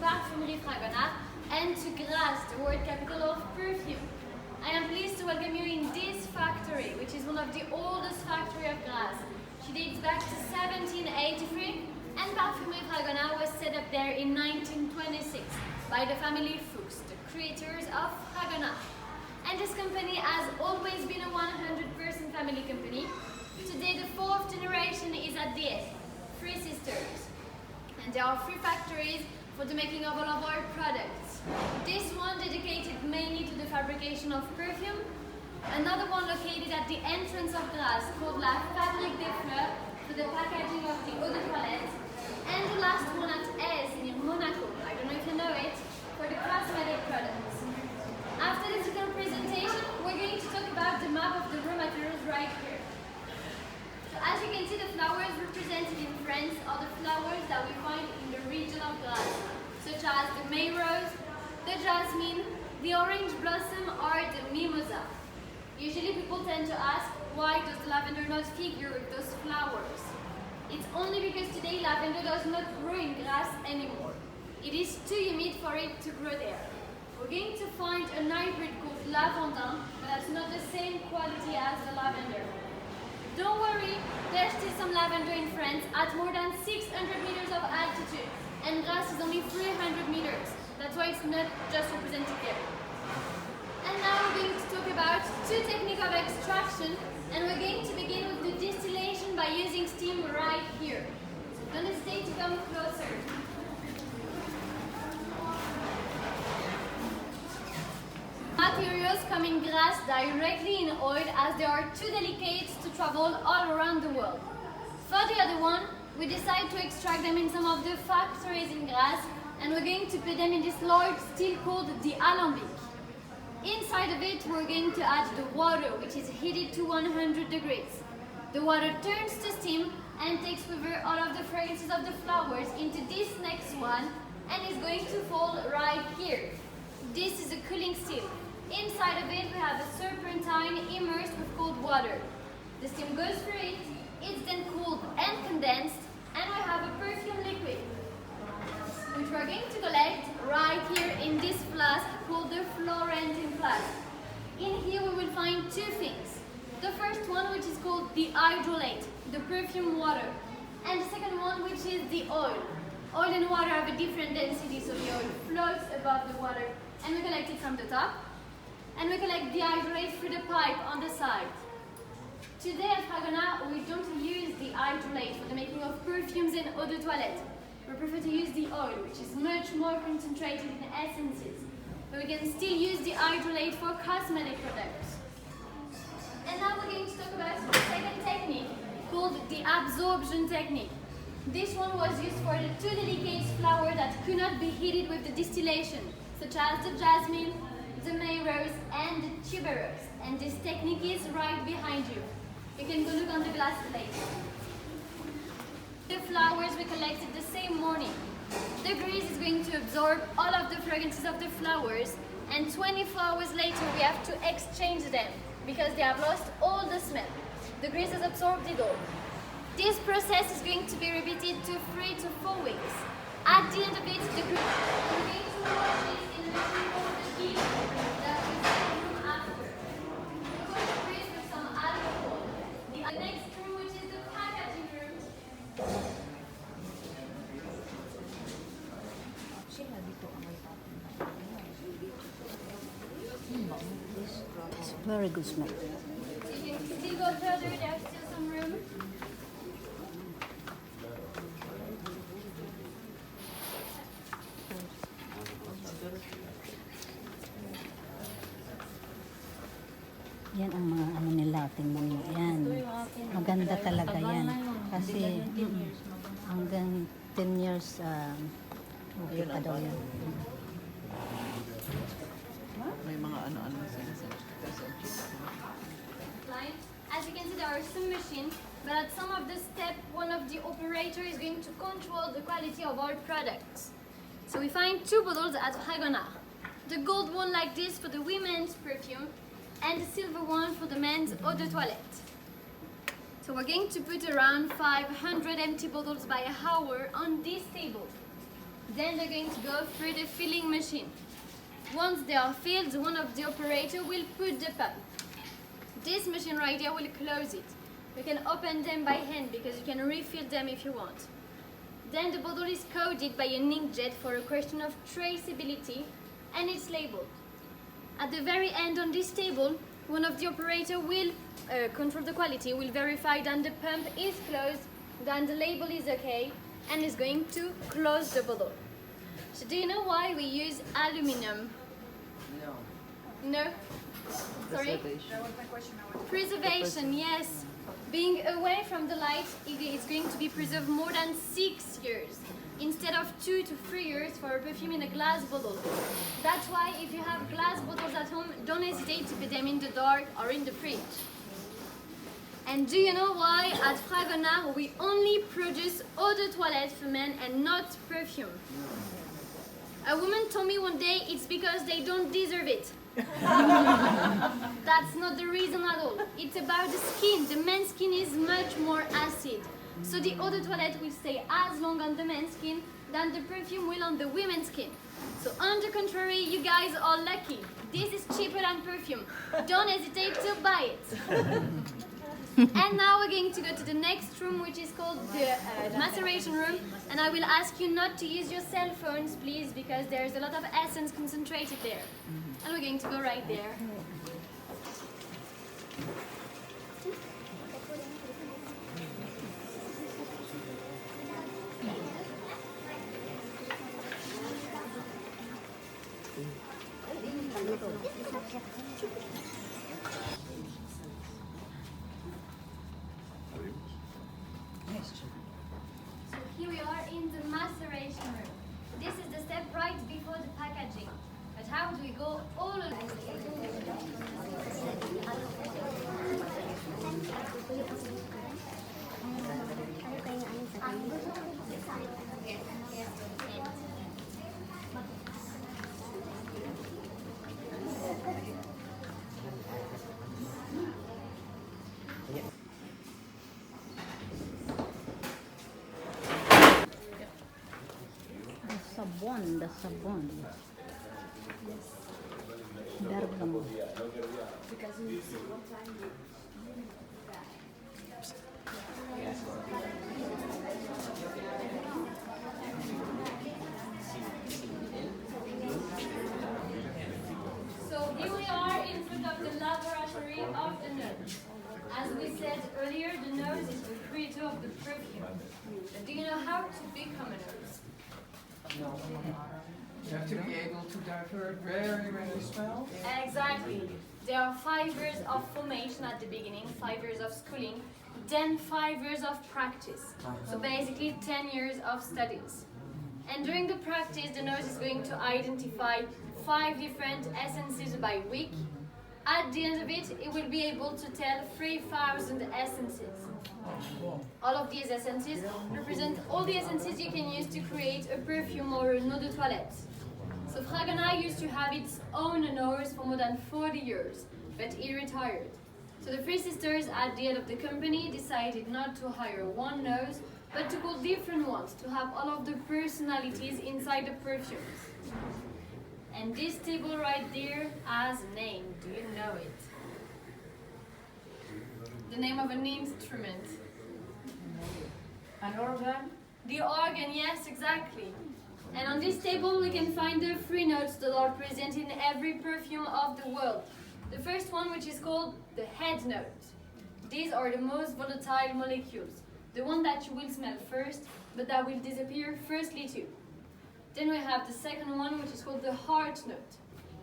Parfumerie Fragonard and to Grasse, the world capital of perfume. I am pleased to welcome you in this factory, which is one of the oldest factories of Grasse. She dates back to 1783, and Parfumerie Fragonard was set up there in 1926 by the family Fuchs, the creators of Fragonard. And this company has always been a 100% family company. Today the fourth generation is at the end, 3 sisters. And there are 3 factories for the making of all of our products. This one dedicated mainly to the fabrication of perfume, another one located at the entrance of Grasse called La Fabrique des Fleurs for the packaging of the eau de toilette, and the last one at Aise near Monaco, I don't know if you know it, for the cosmetic products. After this little presentation, we're going to talk about the map of the raw materials right here. So as you can see, the flowers represented in France are the flowers that we find in the region of Grasse, such as the May rose, the jasmine, the orange blossom, or the mimosa. Usually people tend to ask, why does the lavender not figure with those flowers? It's only because today lavender does not grow in Grasse anymore. It is too humid for it to grow there. We're going to find a hybrid called lavandin, but that's not the same quality as the lavender. Don't worry, there's still some lavender in France at more than 600 meters of altitude, and Grasse is only 300 meters. That's why it's not just represented there. And now we're going to talk about 2 techniques of extraction, and we're going to begin with the distillation by using steam right here. So don't hesitate to come closer. Materials come in Grasse directly in oil as they are too delicate to travel all around the world. For the other one, we decide to extract them in some of the factories in Grasse, and we're going to put them in this large steel called the alembic. Inside of it, we're going to add the water, which is heated to 100 degrees. The water turns to steam and takes with her all of the fragrances of the flowers into this next one, and is going to fall right here. This is a cooling steel. Inside of it, we have a serpentine immersed with cold water. The steam goes through it, it's then cooled and condensed, and we have a perfume liquid, which we're going to collect right here in this flask called the Florentine flask. In here we will find 2 things. The first one, which is called the hydrolate, the perfume water, and the second one, which is the oil. Oil and water have a different density, so the oil floats above the water, and we collect it from the top, and we collect the hydrolate through the pipe on the side. Today at Fragonard, we don't use the hydrolate for the making of perfumes and eau de toilette. We prefer to use the oil, which is much more concentrated in essences. But we can still use the hydrolate for cosmetic products. And now we're going to talk about the second technique, called the absorption technique. This one was used for the 2 delicate flowers that could not be heated with the distillation, such as the jasmine, the May rose, and the tuberose. And this technique is right behind you. You can go look on the glass plate. The flowers we collected the same morning. The grease is going to absorb all of the fragrances of the flowers, and 24 hours later we have to exchange them because they have lost all the smell. The grease has absorbed it all. This process is going to be repeated to 3 to 4 weeks. At the end of it, the grease we're going to wash it in the machine called the heat that we set room after. We're going to grease with some alcohol. The next room, which is the packaging room. It's very good smell. So you can still go further, there's still some room. Yan ang mga ano nila, tingnan mo. Yan. Maganda talaga yan. Kasi hanggang 10 years okay pa daw yan. May mga ano-ano sa As you can see, there are some machines, but at some of the steps, one of the operators is going to control the quality of our products. So we find 2 bottles at Fragonard. The gold one like this for the women's perfume, and the silver one for the men's eau de toilette. So we're going to put around 500 empty bottles by an hour on this table. Then they're going to go through the filling machine. Once they are filled, one of the operator will put the pump. This machine right here will close it. You can open them by hand because you can refill them if you want. Then the bottle is coded by an inkjet for a question of traceability, and it's labeled. At the very end on this table, one of the operator will control the quality, will verify that the pump is closed, that the label is okay, and is going to close the bottle. So do you know why we use aluminum? No. No? Sorry? Preservation. Preservation, yes. Being away from the light, it is going to be preserved more than 6 years, instead of 2 to 3 years for a perfume in a glass bottle. That's why if you have glass bottles at home, don't hesitate to put them in the dark or in the fridge. And do you know why at Fragonard we only produce eau de toilette for men and not perfume? A woman told me one day it's because they don't deserve it. That's not the reason at all. It's about the skin. The men's skin is much more acid. So the eau de toilette will stay as long on the men's skin than the perfume will on the women's skin. So on the contrary, you guys are lucky. This is cheaper than perfume. Don't hesitate to buy it. And now we're going to go to the next room, which is called the maceration room. And I will ask you not to use your cell phones, please, because there's a lot of essence concentrated there. And we're going to go right there. So here we are in the maceration room. This is the step right before the packaging. But how do we go all along? The sabon. Bergamo. So here we are in front of the laboratory of the nose. As we said earlier, the nose is the creator of the perfume. But do you know how to become a nose? You have to be able to divert very many smells. Exactly. There are 5 years of formation at the beginning, 5 years of schooling, then 5 years of practice. So basically 10 years of studies. And during the practice, the nose is going to identify 5 different essences by week. At the end of it, it will be able to tell 3,000 essences. All of these essences represent all the essences you can use to create a perfume or an eau de toilette. So Fragonard used to have its own nose for more than 40 years, but he retired. So the three sisters at the end of the company decided not to hire one nose, but to call different ones, to have all of the personalities inside the perfumes. And this table right there has a name. Do you know it? The name of an instrument. An organ? The organ, yes, exactly. And on this table we can find the 3 notes that are present in every perfume of the world. The first one, which is called the head note. These are the most volatile molecules. The one that you will smell first, but that will disappear firstly too. Then we have the second one, which is called the heart note.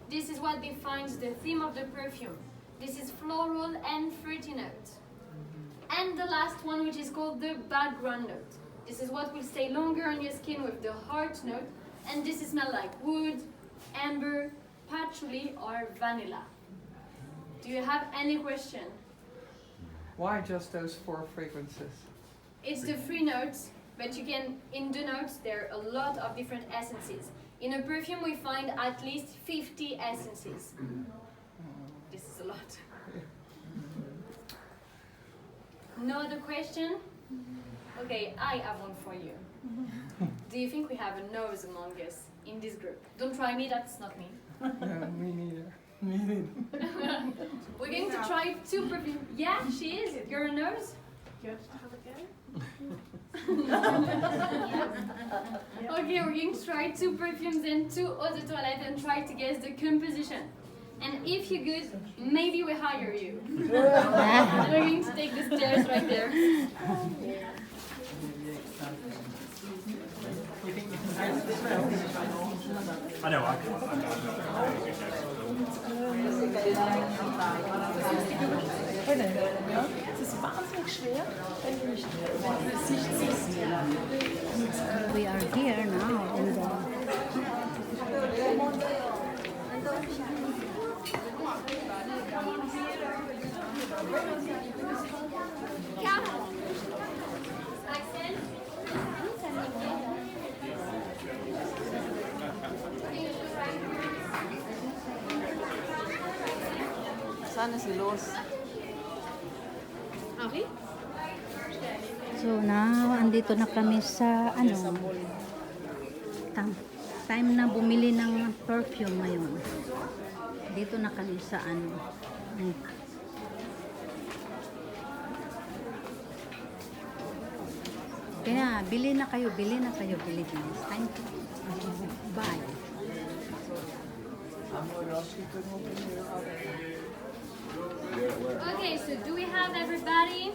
This is what defines the theme of the perfume. This is floral and fruity note. And the last one, which is called the background note. This is what will stay longer on your skin with the heart note, and this smells like wood, amber, patchouli, or vanilla. Do you have any question? Why just those 4 fragrances? It's the 3 notes, but you can, in the notes, there are a lot of different essences. In a perfume, we find at least 50 essences. This is a lot. No other question? Okay, I have one for you. Do you think we have a nose among us in this group? Don't try me, that's not me. Yeah, me neither. Me neither. We're going to try 2 perfumes. Yeah, she is. You're a nose? Okay, we're going to try 2 perfumes and 2 eau de toilette and try to guess the composition. And if you're good, maybe we hire you. We're going to take the stairs right there. I know, Es ist wahnsinnig schwer, wenn du nicht das Gesicht siehst. We are here now in the Saan is los? Henri? So now, andito na kami sa time na bumili ng perfume ngayon. Dito na kami sa Kaya, bili na kayo, bili. It's time to buy. Okay, so do we have everybody?